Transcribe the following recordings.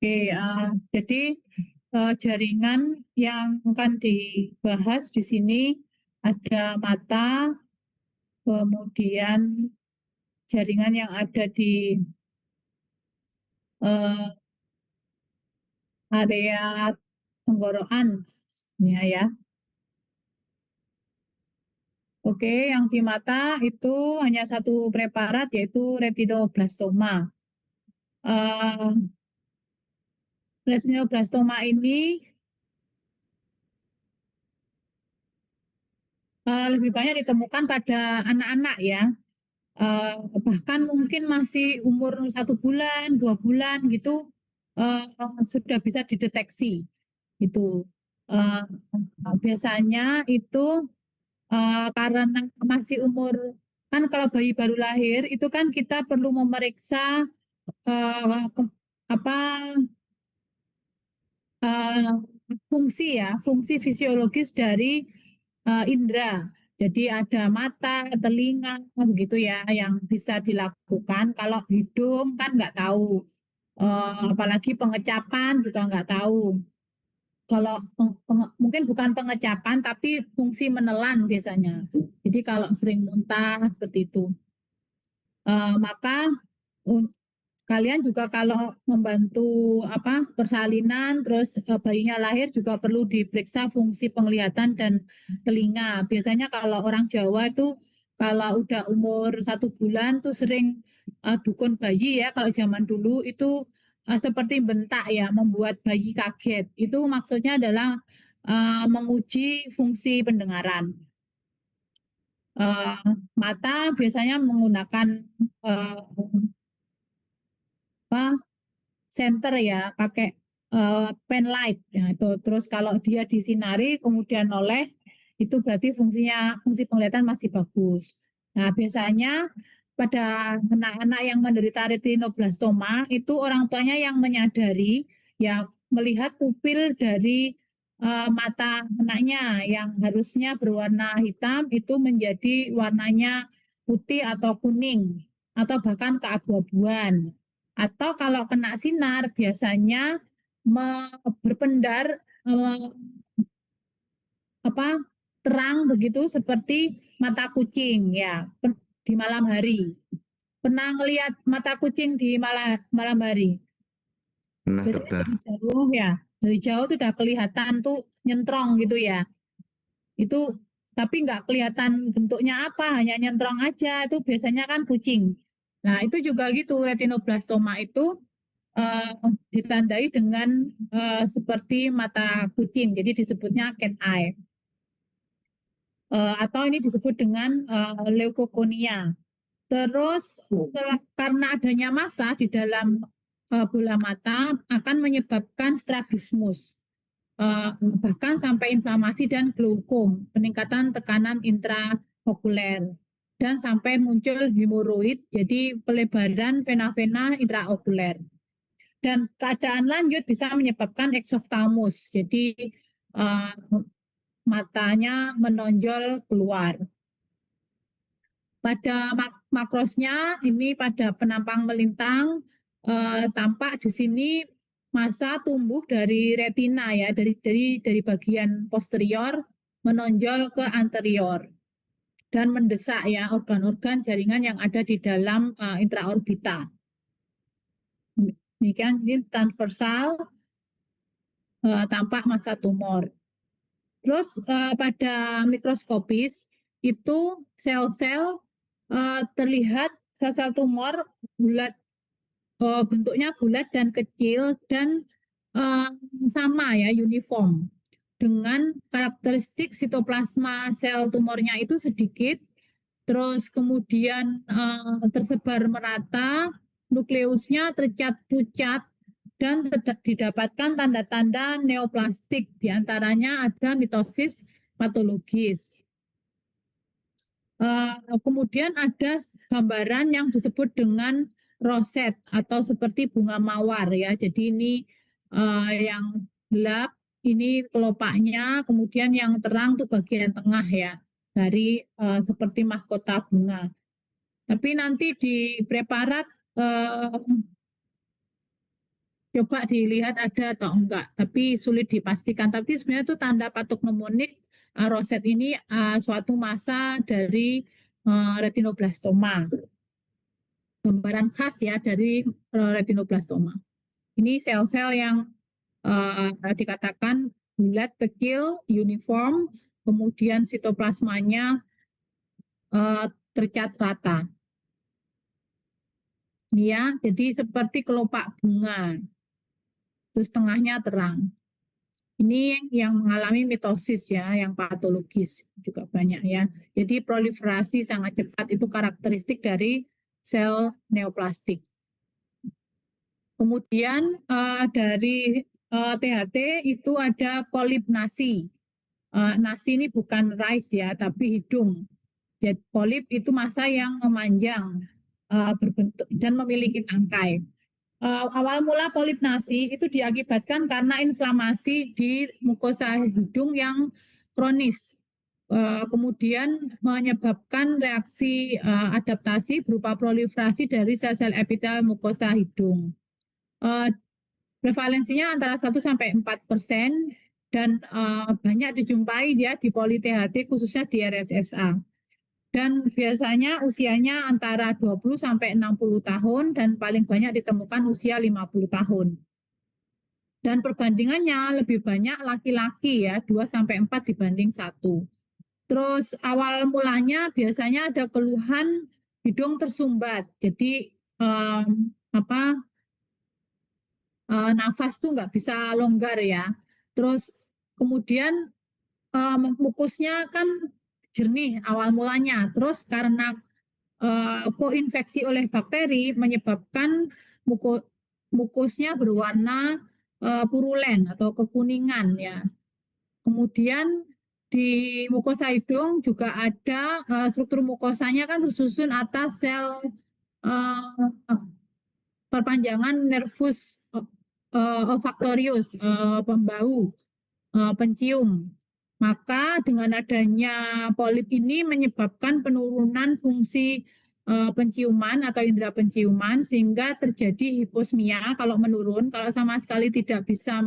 Oke, jadi jaringan yang akan dibahas di sini ada mata, kemudian jaringan yang ada di eh, area tenggorokan, ya. Oke, yang di mata itu hanya satu preparat yaitu retinoblastoma. Eh, Retinoblastoma ini lebih banyak ditemukan pada anak-anak ya. Eh, Bahkan mungkin masih umur 1 bulan, 2 bulan gitu sudah bisa dideteksi itu. Eh, Biasanya itu karena masih umur kan kalau bayi baru lahir itu kan kita perlu memeriksa apa eh, fungsi fisiologis dari indera. Jadi ada mata, telinga, begitu ya, yang bisa dilakukan. Kalau hidung kan nggak tahu, apalagi pengecapan juga nggak tahu. Kalau mungkin bukan pengecapan, tapi fungsi menelan biasanya. Jadi kalau sering muntah seperti itu, maka kalian juga kalau membantu persalinan terus bayinya lahir juga perlu diperiksa fungsi penglihatan dan telinga. Biasanya kalau orang Jawa itu kalau udah umur 1 bulan tuh sering dukun bayi ya, kalau zaman dulu itu seperti bentak ya, membuat bayi kaget. Itu maksudnya adalah menguji fungsi pendengaran. Uh, Mata biasanya menggunakan uh, apa center ya, pakai pen light ya, itu terus kalau dia disinari kemudian noleh itu berarti fungsi penglihatan masih bagus. Nah, biasanya pada anak-anak yang menderita retinoblastoma itu orang tuanya yang menyadari ya, melihat pupil dari mata anaknya yang harusnya berwarna hitam itu menjadi warnanya putih atau kuning atau bahkan keabu-abuan. Atau kalau kena sinar biasanya berpendar apa terang begitu seperti mata kucing ya di malam hari. Pernah ngelihat mata kucing di malam hari? Nah, Biasanya dokter. dari jauh ya, dari jauh tuh udah kelihatan tuh nyentrong gitu ya. Itu tapi nggak kelihatan bentuknya apa, hanya nyentrong aja. Itu biasanya kan kucing. Nah, itu juga gitu retinoblastoma itu uh, ditandai dengan seperti mata kucing, jadi disebutnya cat eye. Atau ini disebut dengan leukokonia. Terus karena adanya massa di dalam bola mata akan menyebabkan strabismus, bahkan sampai inflamasi dan glaukom, peningkatan tekanan intraokuler, dan sampai muncul hemoroid, jadi pelebaran vena-vena intraokuler. Dan keadaan lanjut bisa menyebabkan eksoftalmus, jadi uh, matanya menonjol keluar. Pada makrosnya ini pada penampang melintang tampak di sini massa tumbuh dari retina ya, dari bagian posterior menonjol ke anterior dan mendesak ya organ-organ jaringan yang ada di dalam intraorbita. Demikian ini transversal tampak massa tumor. Terus pada mikroskopis itu sel-sel terlihat sel-sel tumor bulat, bentuknya bulat dan kecil dan uh, sama ya, uniform dengan karakteristik sitoplasma sel tumornya itu sedikit, terus kemudian tersebar merata, nukleusnya tercat pucat dan didapatkan tanda-tanda neoplastik, diantaranya ada mitosis patologis. Kemudian ada gambaran yang disebut dengan roset atau seperti bunga mawar ya. Jadi ini yang gelap ini kelopaknya, kemudian yang terang tuh bagian tengah ya dari seperti mahkota bunga. Tapi nanti di preparat Coba dilihat ada atau enggak, tapi sulit dipastikan. Tapi sebenarnya itu tanda patognomonik roset ini suatu massa dari retinoblastoma. Gambaran khas ya dari retinoblastoma. Ini sel-sel yang dikatakan bulat, kecil, uniform, kemudian sitoplasmanya tercat rata. Ini ya, jadi seperti kelopak bunga, terus tengahnya terang. Ini yang mengalami mitosis ya, yang patologis juga banyak ya. Jadi proliferasi sangat cepat itu karakteristik dari sel neoplastik. Kemudian dari THT itu ada polip nasi. Nasi ini bukan rice ya, tapi hidung. Jadi polip itu massa yang memanjang berbentuk dan memiliki tangkai. Awal mula polip nasi itu diakibatkan karena inflamasi di mukosa hidung yang kronis. Kemudian menyebabkan reaksi adaptasi berupa proliferasi dari sel-sel epitel mukosa hidung. Prevalensinya antara 1-4% dan banyak dijumpai dia di poli THT khususnya di RSSA. Dan biasanya usianya antara 20-60 tahun dan paling banyak ditemukan usia 50 tahun. Dan perbandingannya lebih banyak laki-laki ya, 2-4 dibanding 1. Terus awal mulanya biasanya ada keluhan hidung tersumbat. Jadi nafas tuh nggak bisa longgar ya. Terus kemudian mukusnya kan jernih awal mulanya. Terus karena koinfeksi oleh bakteri menyebabkan mukusnya berwarna purulen atau kekuningan ya. Kemudian di mukosa hidung juga ada struktur mukosanya kan tersusun atas sel perpanjangan nervus olfaktorius, pembau, pencium. Maka dengan adanya polip ini menyebabkan penurunan fungsi penciuman atau indera penciuman sehingga terjadi hiposmia kalau menurun, kalau sama sekali tidak bisa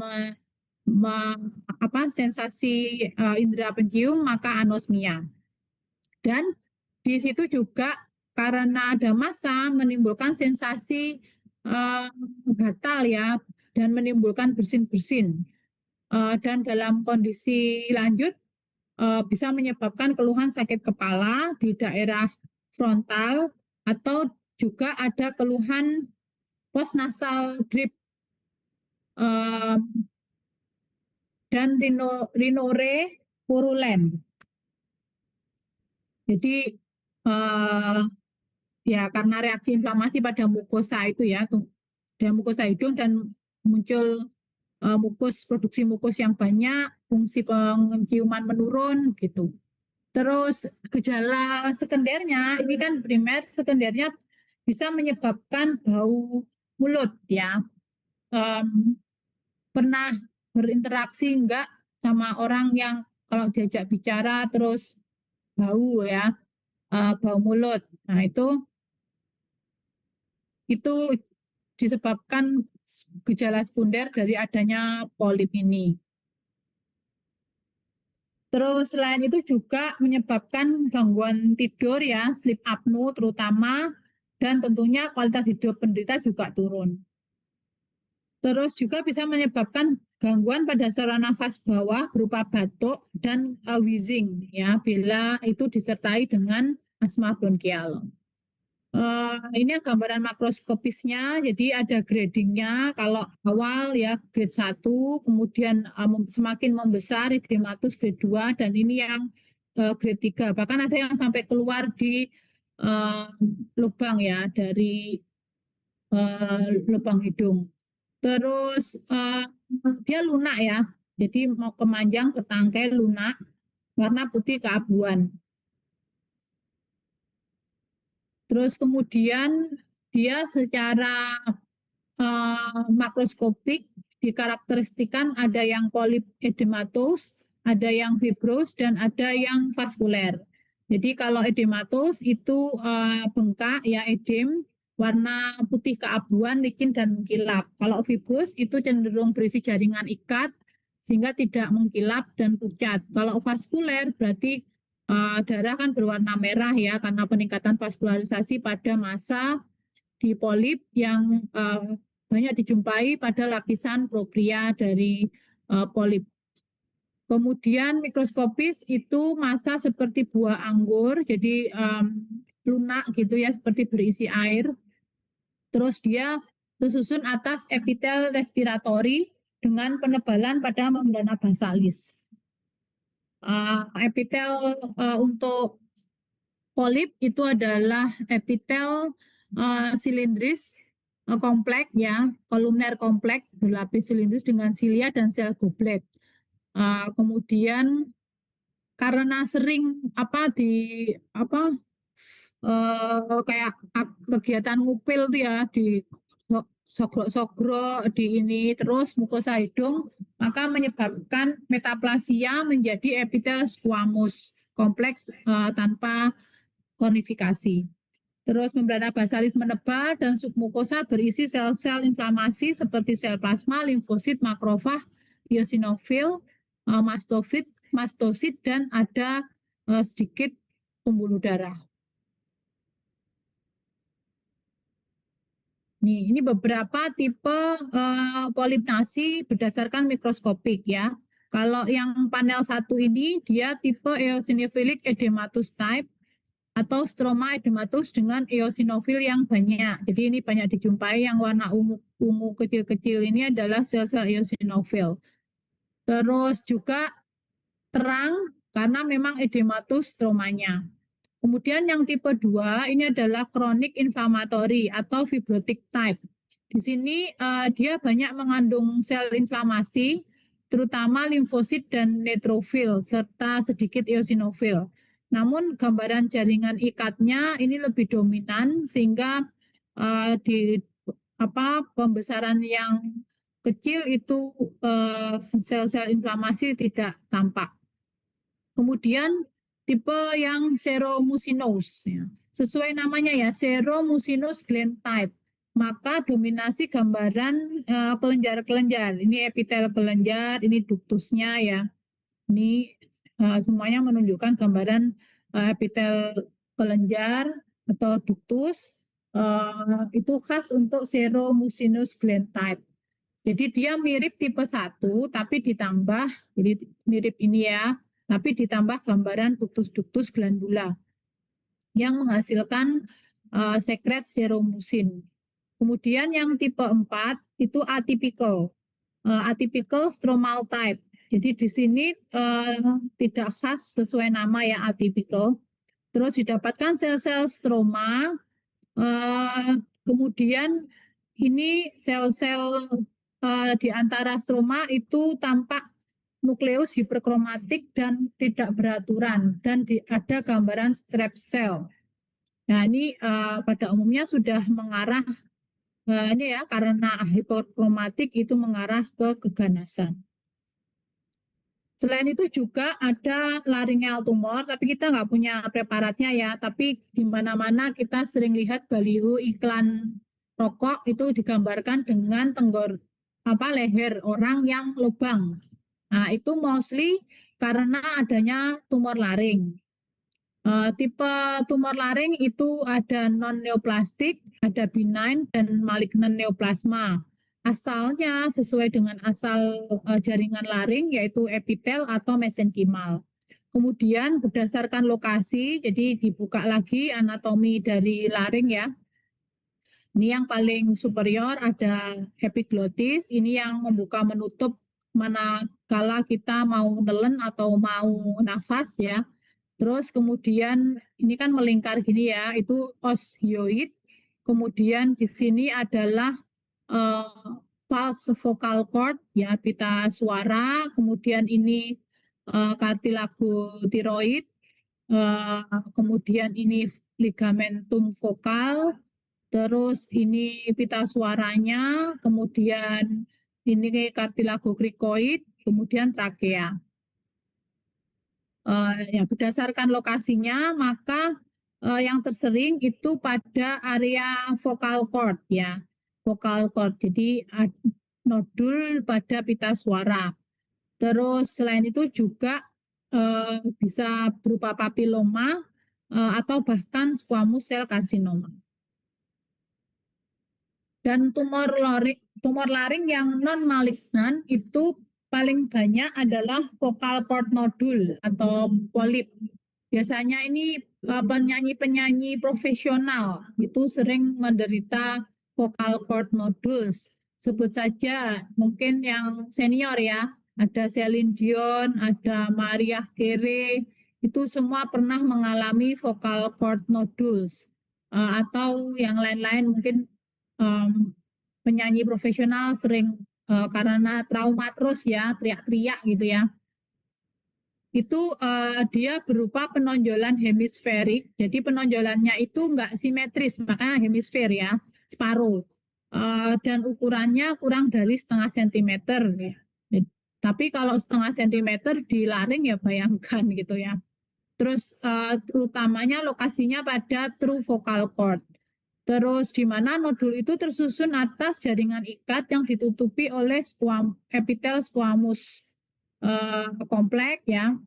sensasi indera pencium maka anosmia. Dan di situ juga karena ada massa menimbulkan sensasi gatal ya dan menimbulkan bersin-bersin. Dan dalam kondisi lanjut bisa menyebabkan keluhan sakit kepala di daerah frontal atau juga ada keluhan postnasal drip dan rhinore purulen. Jadi ya karena reaksi inflamasi pada mukosa itu ya, dan mukosa hidung dan muncul produksi mukus yang banyak, fungsi penciuman menurun gitu. Terus gejala sekundernya, ini kan primer, sekundernya bisa menyebabkan bau mulut ya. Pernah berinteraksi enggak sama orang yang kalau diajak bicara terus bau ya, bau mulut. Nah itu disebabkan gejala sekunder dari adanya polip ini. Terus selain itu juga menyebabkan gangguan tidur ya, sleep apnea terutama, dan tentunya kualitas hidup penderita juga turun. Terus juga bisa menyebabkan gangguan pada saluran nafas bawah berupa batuk dan wheezing ya, bila itu disertai dengan asma bronkial. Ini gambaran makroskopisnya, jadi ada gradingnya. Kalau awal ya grade 1, kemudian semakin membesar edematus grade 2, dan ini yang grade 3. Bahkan ada yang sampai keluar di lubang ya, dari lubang hidung. Terus dia lunak ya, jadi mau kemanjang, ketangkai, lunak, warna putih keabuan. Terus kemudian dia secara makroskopik dikarakteristikan ada yang polip edematos, ada yang fibros, dan ada yang vaskuler. Jadi kalau edematos itu bengkak ya edem, warna putih keabuan, licin, dan mengkilap. Kalau fibrous itu cenderung berisi jaringan ikat sehingga tidak mengkilap dan pucat. Kalau vaskuler berarti darah kan berwarna merah ya karena peningkatan vaskularisasi pada massa di polip yang banyak dijumpai pada lapisan propria dari polip. Kemudian mikroskopis itu massa seperti buah anggur, jadi lunak gitu ya, seperti berisi air. Terus dia tersusun atas epitel respiratori dengan penebalan pada membrana basalis. Epitel untuk polip itu adalah epitel silindris kompleks ya, kolumner kompleks berlapis silindris dengan silia dan sel goblet. Kemudian karena sering kayak kegiatan ngupil tuh ya di sogrok-sogrok di ini terus mukosa hidung maka menyebabkan metaplasia menjadi epitel squamous kompleks tanpa kornifikasi. Terus membrana basalis menebal dan submukosa berisi sel-sel inflamasi seperti sel plasma, limfosit, makrofag, eosinofil, mastosit dan ada sedikit pembuluh darah. Ini beberapa tipe polip nasi berdasarkan mikroskopik ya. Kalau yang panel 1 ini dia tipe eosinophilic edematus type atau stroma edematus dengan eosinofil yang banyak. Jadi ini banyak dijumpai yang warna ungu kecil-kecil ini adalah sel-sel eosinofil. Terus juga terang karena memang edematus stromanya. Kemudian yang tipe 2 ini adalah chronic inflammatory atau fibrotic type. Di sini dia banyak mengandung sel inflamasi, terutama limfosit dan neutrofil, serta sedikit eosinofil. Namun gambaran jaringan ikatnya ini lebih dominan sehingga di pembesaran yang kecil itu sel-sel inflamasi tidak tampak. Kemudian tipe yang seromucinous ya. Sesuai namanya ya, seromucinous gland type. Maka dominasi gambaran kelenjar-kelenjar. Ini epitel kelenjar, ini duktusnya ya. Ini semuanya menunjukkan gambaran epitel kelenjar atau duktus. Itu khas untuk seromucinous gland type. Jadi dia mirip tipe 1 tapi ditambah, jadi mirip ini ya, tapi ditambah gambaran ductus-ductus glandula yang menghasilkan sekret seromusin. Kemudian yang tipe 4 itu atypical, atypical stromal type. Jadi di sini tidak khas sesuai nama ya atypical. Terus didapatkan sel-sel stroma, kemudian ini sel-sel di antara stroma itu tampak nukleus hiperkromatik dan tidak beraturan dan ada gambaran strep cell. Nah ini pada umumnya sudah mengarah ini ya karena hiperkromatik itu mengarah ke keganasan. Selain itu juga ada laryngeal tumor, tapi kita nggak punya preparatnya ya. Tapi di mana-mana kita sering lihat baliho iklan rokok itu digambarkan dengan leher orang yang lubang. Nah, itu mostly karena adanya tumor laring. Tipe tumor laring itu ada non-neoplastik, ada benign, dan malignant neoplasma. Asalnya sesuai dengan asal jaringan laring yaitu epitel atau mesenkimal. Kemudian berdasarkan lokasi, jadi dibuka lagi anatomi dari laring ya. Ini yang paling superior ada epiglotis, ini yang membuka menutup manakala kita mau nelen atau mau nafas ya. Terus kemudian ini kan melingkar gini ya, itu os hyoid. Kemudian di sini adalah pulse vocal cord ya, pita suara. Kemudian ini kartilago tiroid. Kemudian ini ligamentum vokal. Terus ini pita suaranya. Kemudian ini kartilago krikoid. Kemudian trakea. Ya, berdasarkan lokasinya maka yang tersering itu pada area vocal cord ya, vocal cord. Jadi nodul pada pita suara. Terus selain itu juga bisa berupa papiloma atau bahkan squamous cell carcinoma. Dan tumor laring yang non malignan itu paling banyak adalah vocal cord nodule atau polip. Biasanya ini penyanyi-penyanyi profesional itu sering menderita vocal cord nodules. Sebut saja mungkin yang senior ya, ada Celine Dion, ada Mariah Carey, itu semua pernah mengalami vocal cord nodules. Atau yang lain-lain mungkin penyanyi profesional sering karena trauma terus ya, teriak-teriak gitu ya. Itu dia berupa penonjolan hemisferik. Jadi penonjolannya itu enggak simetris, makanya hemisfer ya, separuh. Dan ukurannya kurang dari setengah sentimeter ya. Tapi kalau setengah sentimeter di laring ya bayangkan gitu ya. Terus terutamanya lokasinya pada true vocal cord. Terus di mana nodul itu tersusun atas jaringan ikat yang ditutupi oleh epitel squamous kompleks ya,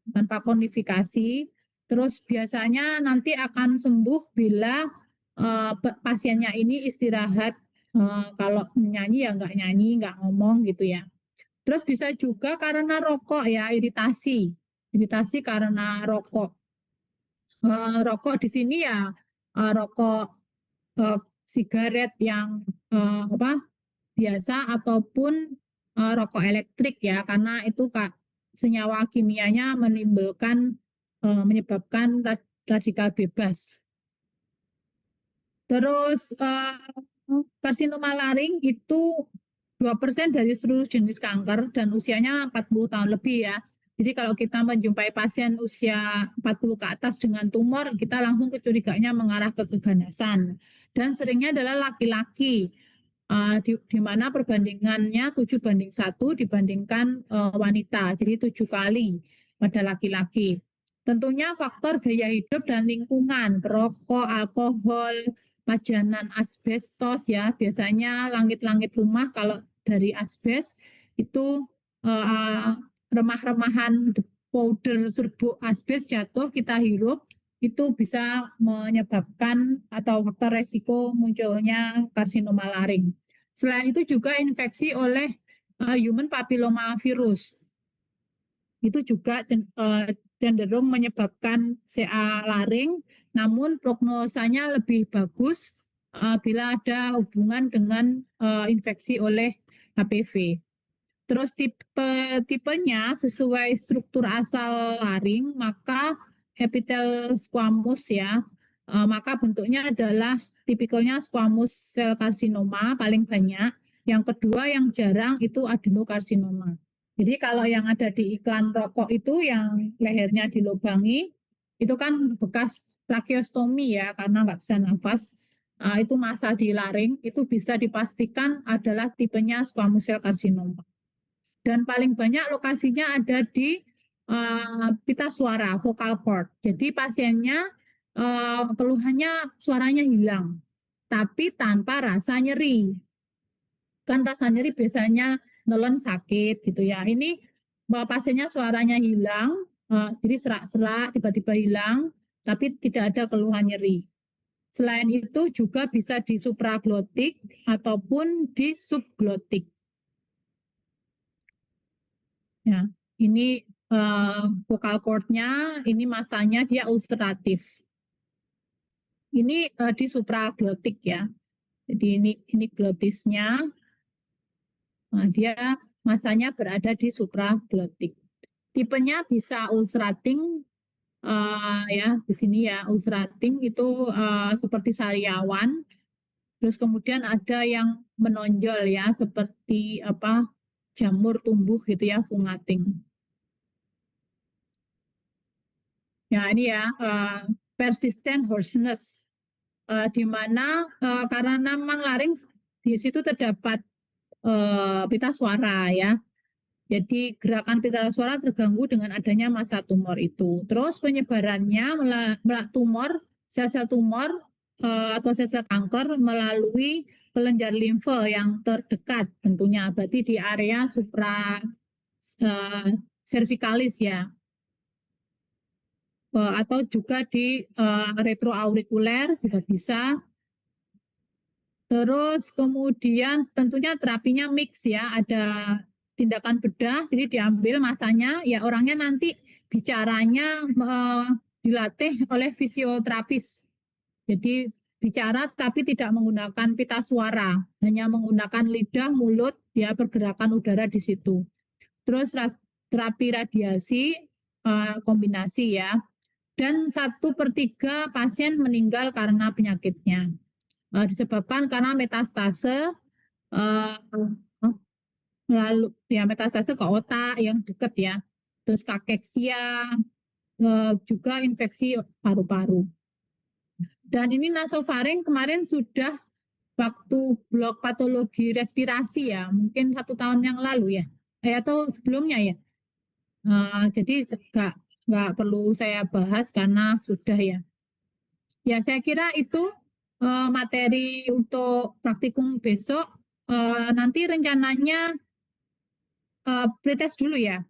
tanpa konifikasi. Terus biasanya nanti akan sembuh bila pasiennya ini istirahat. Kalau nyanyi ya nggak nyanyi, nggak ngomong gitu ya. Terus bisa juga karena rokok ya, iritasi karena rokok. Rokok di sini ya rokok sigaret yang biasa ataupun rokok elektrik ya, karena itu senyawa kimianya menyebabkan radikal bebas. Terus karsinoma laring itu 2% dari seluruh jenis kanker dan usianya 40 tahun lebih ya. Jadi kalau kita menjumpai pasien usia 40 ke atas dengan tumor, kita langsung kecurigaannya mengarah ke keganasan. Dan seringnya adalah laki-laki, di mana perbandingannya 7:1 dibandingkan wanita, jadi 7 kali pada laki-laki. Tentunya faktor gaya hidup dan lingkungan, perokok, alkohol, pajanan asbestos ya, biasanya langit-langit rumah kalau dari asbes itu remah-remahan powder serbuk asbes jatuh kita hirup, itu bisa menyebabkan atau faktor resiko munculnya karsinoma laring. Selain itu juga infeksi oleh human papilloma virus. Itu juga cenderung menyebabkan CA laring, namun prognosanya lebih bagus bila ada hubungan dengan infeksi oleh HPV. Terus tipenya sesuai struktur asal laring, maka epitel squamous ya, maka bentuknya adalah tipikalnya squamous cell carcinoma paling banyak. Yang kedua yang jarang itu adenokarsinoma. Jadi kalau yang ada di iklan rokok itu yang lehernya dilubangi, itu kan bekas tracheostomy ya, karena nggak bisa nafas. Itu masa di laring, itu bisa dipastikan adalah tipenya squamous cell carcinoma. Dan paling banyak lokasinya ada di pita suara, vocal cord. Jadi pasiennya keluhannya suaranya hilang, tapi tanpa rasa nyeri. Kan rasa nyeri biasanya nelen sakit gitu ya. Ini pasiennya suaranya hilang, jadi serak-serak tiba-tiba hilang, tapi tidak ada keluhan nyeri. Selain itu juga bisa di supraglotik ataupun di subglotik. Ya, ini vocal cord-nya, ini masanya dia ulceratif. Ini di supraglotik ya. Jadi ini glotisnya, nah, dia masanya berada di supraglotik. Tipenya bisa ulcerating, ya di sini ya ulcerating itu seperti sariawan. Terus kemudian ada yang menonjol ya seperti jamur tumbuh gitu ya, fungating. Ya ini ya persistent hoarseness, di mana karena memang laring di situ terdapat pita suara ya. Jadi gerakan pita suara terganggu dengan adanya massa tumor itu. Terus penyebarannya tumor sel-sel tumor atau sel-sel kanker melalui kelenjar limfe yang terdekat tentunya, berarti di area supra cervicalis ya, atau juga di retroaurikuler juga bisa. Terus kemudian tentunya terapinya mix ya, ada tindakan bedah, jadi diambil masanya, ya orangnya nanti bicaranya dilatih oleh fisioterapis. Jadi bicara tapi tidak menggunakan pita suara, hanya menggunakan lidah, mulut, ya pergerakan udara di situ. Terus terapi radiasi kombinasi ya, dan 1/3 pasien meninggal karena penyakitnya. Disebabkan karena metastase uh, lalu ya metastase ke otak yang dekat ya, terus kakeksia, juga infeksi paru-paru. Dan ini nasofaring kemarin sudah waktu blok patologi respirasi ya, mungkin 1 tahun yang lalu ya, atau sebelumnya ya. Jadi nggak perlu saya bahas karena sudah ya. Ya saya kira itu materi untuk praktikum besok. Nanti rencananya pretest dulu ya.